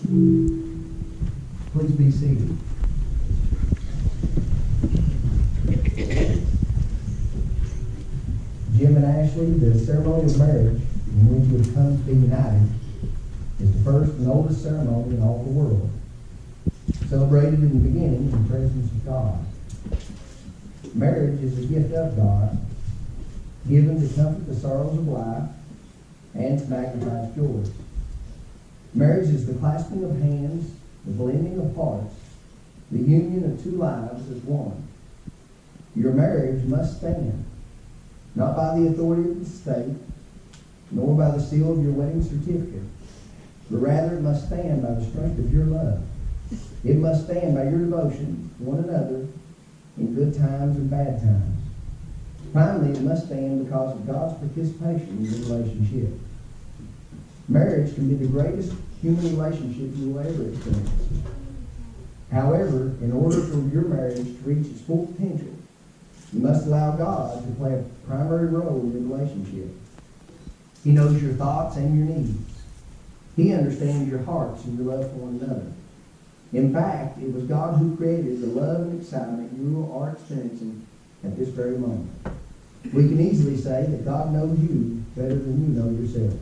Please be seated. Jim and Ashley, the ceremony of marriage in which you have come to be united is the first and oldest ceremony in all the world, celebrated in the beginning in the presence of God. Marriage is a gift of God, given to comfort the sorrows of life and to magnify its joys. Marriage is the clasping of hands, the blending of hearts, the union of two lives as one. Your marriage must stand, not by the authority of the state, nor by the seal of your wedding certificate, but rather it must stand by the strength of your love. It must stand by your devotion to one another in good times and bad times. Finally, it must stand because of God's participation in your relationship. Marriage can be the greatest human relationship you will ever experience. However, in order for your marriage to reach its full potential, you must allow God to play a primary role in your relationship. He knows your thoughts and your needs. He understands your hearts and your love for one another. In fact, it was God who created the love and excitement you are experiencing at this very moment. We can easily say that God knows you better than you know yourself.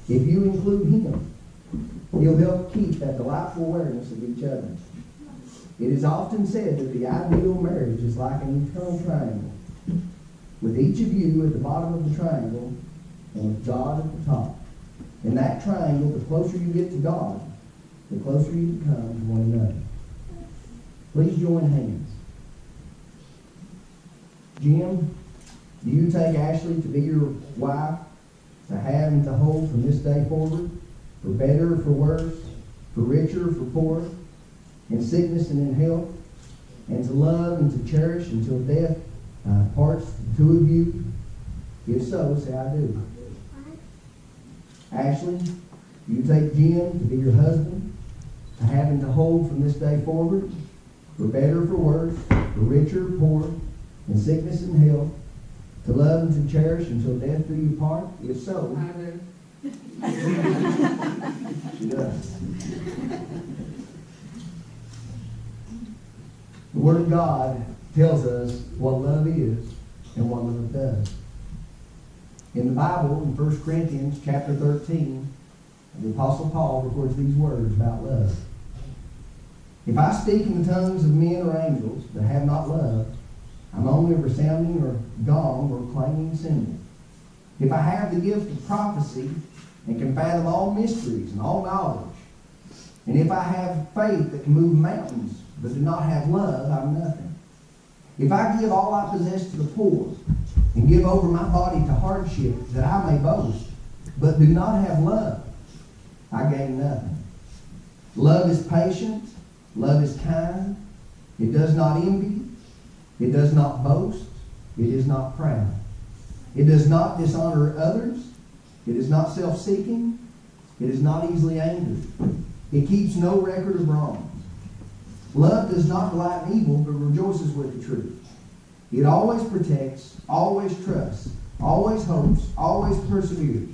If you include Him, He'll help keep that delightful awareness of each other. It is often said that the ideal marriage is like an eternal triangle, with each of you at the bottom of the triangle and with God at the top. In that triangle, the closer you get to God, the closer you become to one another. Please join hands. Jim, do you take Ashley to be your wife, to have and to hold from this day forward, for better or for worse, for richer or for poorer, in sickness and in health, and to love and to cherish until death parts the two of you? If so, say I do. Ashley, do you take Jim to be your husband, to have and to hold from this day forward, for better or for worse, for richer or poorer, in sickness and health, to love and to cherish until death do you part? If so, I do. She does. The Word of God tells us what love is and what love does. In the Bible, in 1 Corinthians chapter 13, the Apostle Paul records these words about love. If I speak in the tongues of men or angels, but have not love, I'm only a resounding or gong or clanging cymbal. If I have the gift of prophecy and can fathom all mysteries and all knowledge, and if I have faith that can move mountains but do not have love, I'm nothing. If I give all I possess to the poor and give over my body to hardship that I may boast, but do not have love, I gain nothing. Love is patient. Love is kind. It does not envy. It does not boast. It is not proud. It does not dishonor others. It is not self-seeking. It is not easily angered. It keeps no record of wrongs. Love does not delight in evil, but rejoices with the truth. It always protects, always trusts, always hopes, always perseveres.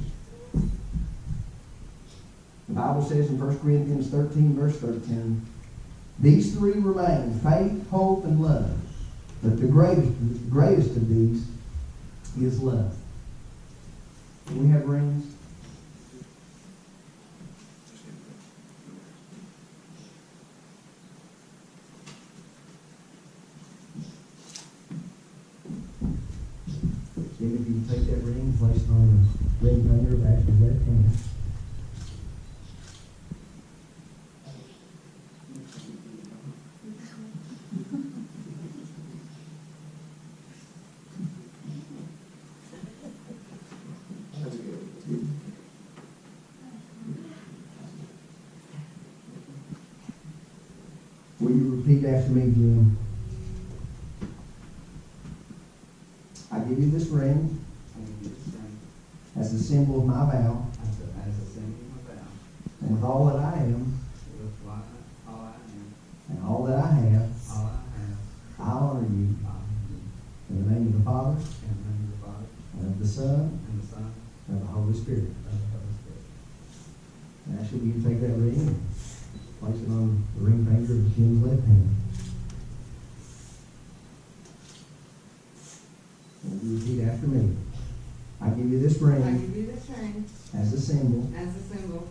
The Bible says in 1 Corinthians 13, verse 13, these three remain, faith, hope, and love. But the greatest of these is love. Can we have rings? Then if you take that ring, place it on the ring finger of Ashley's left hand. Will you repeat after me, Jim? I give you this ring as a symbol of my vow, and with all that I am, and all that I have, I honor you. In the name of the Father, and of the Son, and of the Holy Spirit. Ashley, will you take that ring and place it on the ring finger of Jim's left hand? And you repeat after me. I give you this ring. I give you this ring as a symbol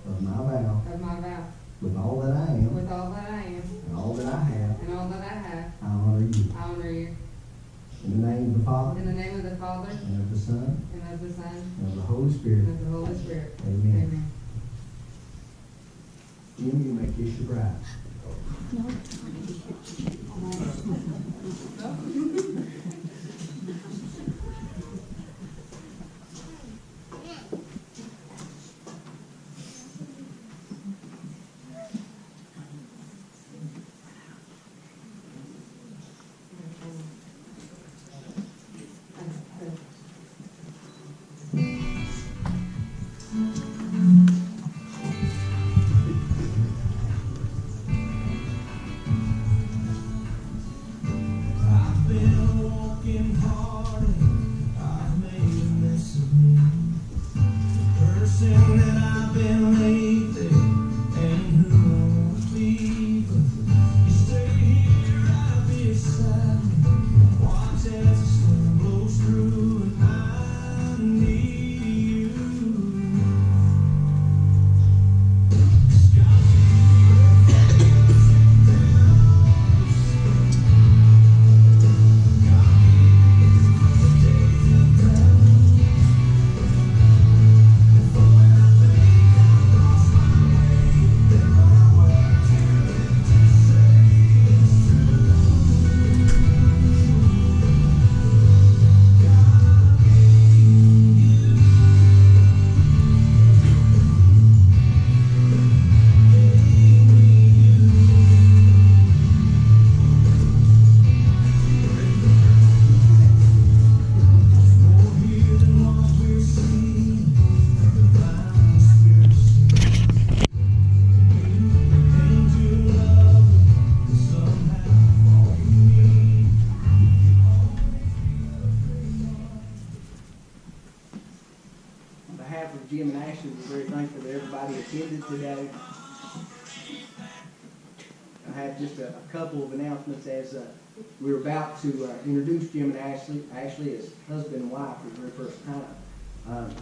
of my vow. With all that I am. And all that I have. I honor you. In the name of the Father. In the name of the Father. And of the Son. And of the Son. And of the Holy Spirit. And of the Holy Spirit. Amen. Amen. Jim, you may kiss your bride. Jim and Ashley, we're very thankful that everybody attended today. I have just a couple of announcements as we're about to introduce Jim and Ashley as husband and wife for the very first time.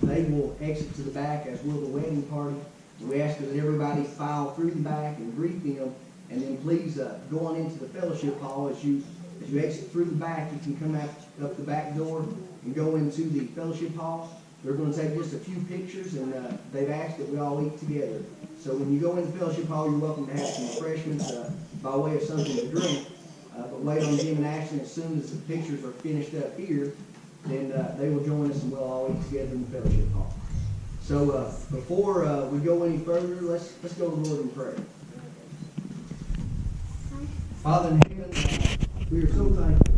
They will exit to the back, as will the wedding party. We ask that everybody file through the back and greet them, and then please go on into the fellowship hall. As you exit through the back, you can come out up the back door and go into the fellowship hall. They're going to take just a few pictures, and they've asked that we all eat together. So when you go in the fellowship hall, you're welcome to have some refreshments by way of something to drink. But wait on Jim and Ashley. As soon as the pictures are finished up here, then they will join us and we'll all eat together in the fellowship hall. So before we go any further, let's go to the Lord in prayer. Father in heaven, we are so thankful